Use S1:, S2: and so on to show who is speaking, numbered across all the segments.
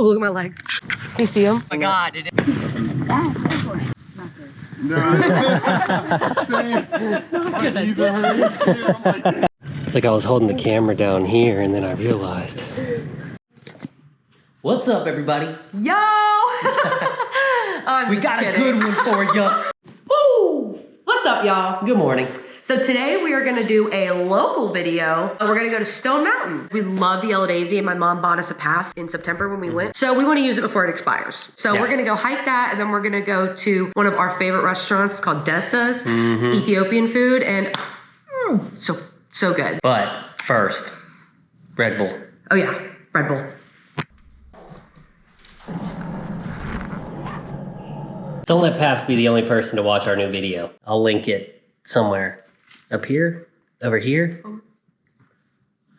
S1: Oh, look at my legs. Can you see them?
S2: Oh my God. It
S3: It's like I was holding the camera down here and then I realized. What's up, everybody?
S1: Yo!
S3: We got a good one for you.
S1: Woo! What's up, y'all?
S3: Good morning.
S1: So today we are gonna do a local video. We're gonna go to Stone Mountain. We love the Yellow Daisy and my mom bought us a pass in September when we went. So we wanna use it before it expires. So we're gonna go hike that and then we're gonna go to one of our favorite restaurants called Desta's. It's Ethiopian food and so good.
S3: But first, Redbull.
S1: Oh yeah, Redbull.
S3: Don't let Paps be the only person to watch our new video. I'll link it somewhere. Up here? Over here?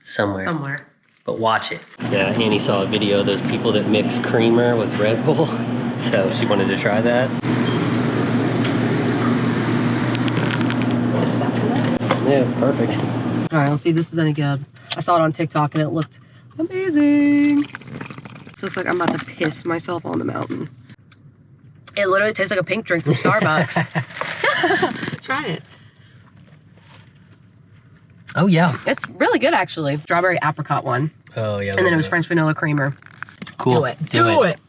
S3: Somewhere. But watch it. Yeah, Annie saw a video of those people that mix creamer with Red Bull. So she wanted to try that. Yeah, it's perfect.
S1: All right, let's see if this is any good. I saw it on TikTok and it looked amazing. This looks like I'm about to piss myself on the mountain. It literally tastes like a pink drink from Starbucks. Try it.
S3: Oh, yeah.
S1: It's really good, actually. Strawberry apricot one.
S3: Oh, yeah.
S1: And then it was French vanilla creamer.
S3: Cool.
S1: Do it. Do it.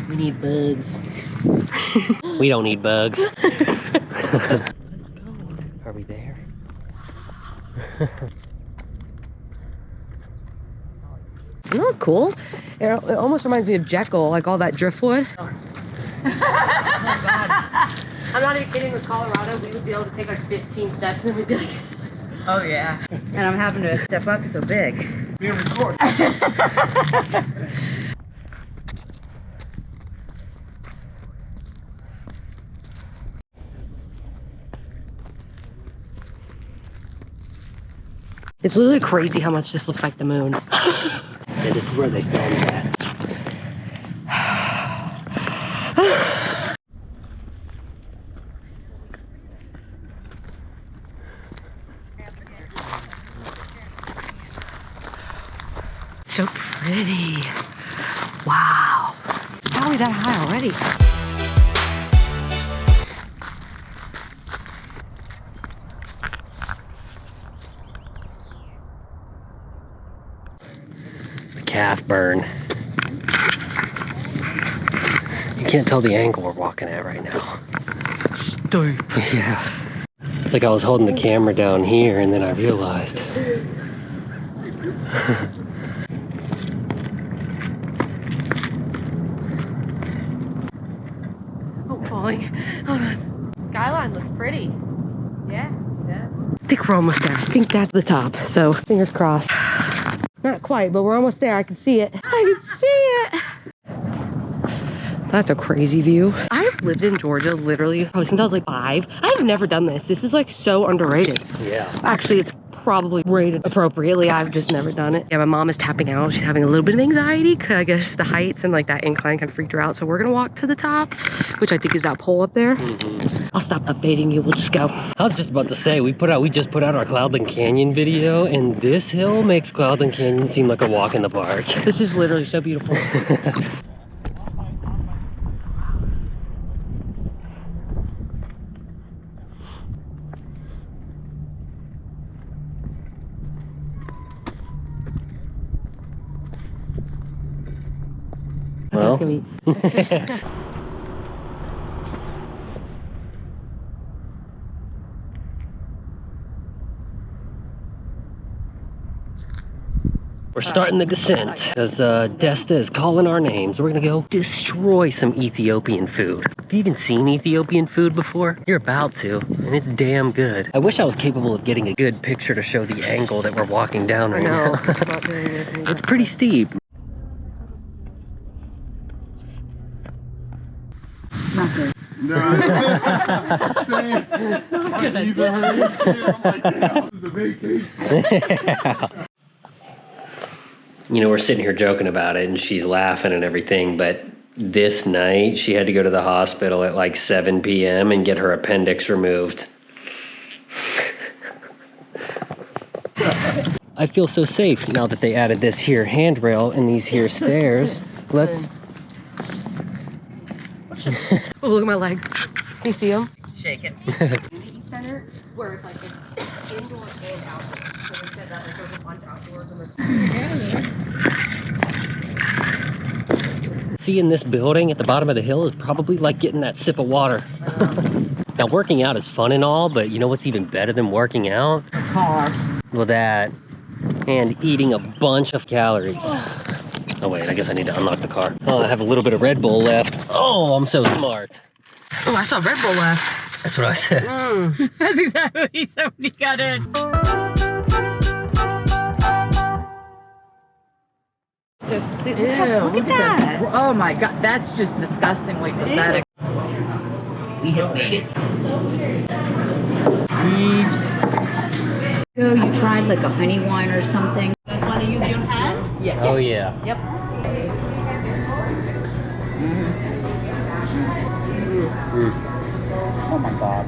S1: We need bugs.
S3: We don't need bugs. Are we there?
S1: Isn't that cool? It almost reminds me of Jekyll, like all that driftwood. Oh my God. I'm not even kidding. With Colorado, we would be able to take like 15 steps and we'd be like,
S2: Oh yeah. And I'm having to step up so big.
S4: Being recorded.
S1: it's literally crazy how much this looks like the moon.
S3: Yeah, this is where they filmed that.
S1: So pretty. Wow. How are we that high already?
S3: Calf burn. You can't tell the angle we're walking at right now. Yeah. It's like I was holding the camera down here and then I realized.
S1: Oh, falling. Hold on. Skyline looks pretty. Yeah, it does. I think we're almost there. I think that's the top. So fingers crossed. Not quite, but we're almost there. I can see it. I can see it. That's a crazy view. I've lived in Georgia literally probably since I was like 5. I've never done this. This is like so underrated.
S3: Yeah.
S1: Actually, it's probably rated appropriately. I've just never done it. Yeah, my mom is tapping out. She's having a little bit of anxiety because I guess the heights and like that incline kind of freaked her out. So we're gonna walk to the top, which I think is that pole up there. I'll stop updating you. We'll just go.
S3: I was just about to say, we just put out our Cloudland Canyon video, and this hill makes Cloudland Canyon seem like a walk in the park.
S1: This is literally so beautiful.
S3: Well. We're starting the descent because Desta is calling our names. We're gonna go destroy some Ethiopian food. Have you even seen Ethiopian food before? You're about to, and it's damn good. I wish I was capable of getting a good picture to show the angle that we're walking down right now.
S1: It's not very good.
S3: It's pretty steep.
S2: Not good.
S4: No. Not good. I'm like, damn, this is a vacation.
S3: You know, we're sitting here joking about it and she's laughing and everything, but this night she had to go to the hospital at like 7 p.m. and get her appendix removed. I feel so safe now that they added this here handrail and these here stairs. Let's...
S1: Oh, look at my legs. You see them?
S2: Shake it.
S1: Community center where it's like it's indoor and outdoor. So they said that like there's a bunch outdoors and there's...
S3: Seeing this building at the bottom of the hill is probably like getting that sip of water. Now working out is fun and all, but you know what's even better than working out?
S2: A car.
S3: Well, that and eating a bunch of calories. Oh wait, I guess I need to unlock the car. Oh, I have a little bit of Red Bull left. Oh, I'm so smart.
S1: Oh, I saw Redbull left.
S3: That's what I said.
S2: That's exactly what he said when he got in.
S1: Ew,
S2: Look at that. Oh my god, that's just disgustingly pathetic.
S3: We have made it.
S2: So you tried like a honey wine or something?
S5: You guys want to use your hands?
S2: Yeah.
S3: Oh yeah.
S2: Yep.
S3: Oh my god.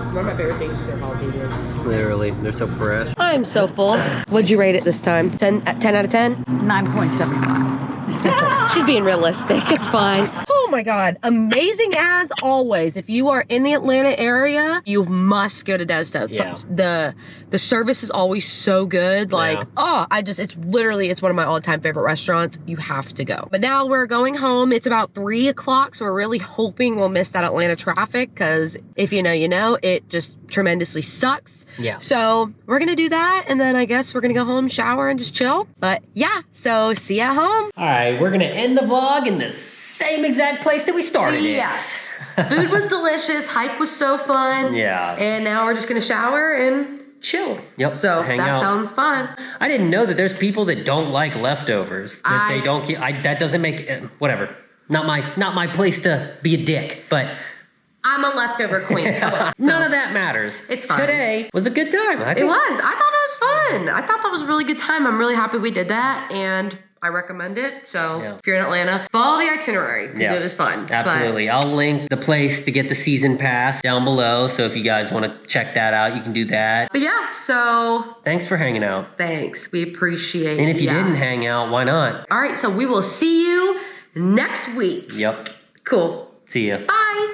S1: One of my favorite things is their jalapeno.
S3: Literally, they're so fresh.
S1: I'm so full. What'd you rate it this time? 10 out of 10?
S2: 9.75.
S1: She's being realistic. It's fine. Oh my god. Amazing as always. If you are in the Atlanta area, you must go to Desta.
S3: Yeah.
S1: The service is always so good. Like, it's one of my all-time favorite restaurants. You have to go. But now we're going home. It's about 3 o'clock, so we're really hoping we'll miss that Atlanta traffic, because if you know, you know, it just tremendously sucks.
S3: Yeah.
S1: So we're gonna do that, and then I guess we're gonna go home, shower, and just chill. But yeah, so see you at home.
S3: All right, we're gonna end the vlog in the same exact place that we started it.
S1: Yes. Food was delicious. Hike was so fun.
S3: Yeah.
S1: And now we're just gonna shower and chill.
S3: Yep.
S1: So
S3: hang
S1: that
S3: out.
S1: sounds fun.
S3: I didn't know that there's people that don't like leftovers. That
S1: I-
S3: they don't keep. That doesn't make whatever. Not my place to be a dick. But
S1: I'm a leftover queen.
S3: none of that matters.
S1: It's fine.
S3: Today was a good time. I
S1: It
S3: think.
S1: was. I thought it was fun. I thought that was a really good time. I'm really happy we did that, and I recommend it. So
S3: Yeah.
S1: if you're in Atlanta, follow the itinerary because
S3: Yeah.
S1: it was fun.
S3: Absolutely. I'll link the place to get the season pass down below. So if you guys want to check that out, you can do that.
S1: But yeah, so
S3: Thanks for hanging out.
S1: thanks. We appreciate it.
S3: And if you didn't hang out, why not?
S1: All right, so we will see you next week.
S3: Yep.
S1: Cool.
S3: See ya.
S1: Bye.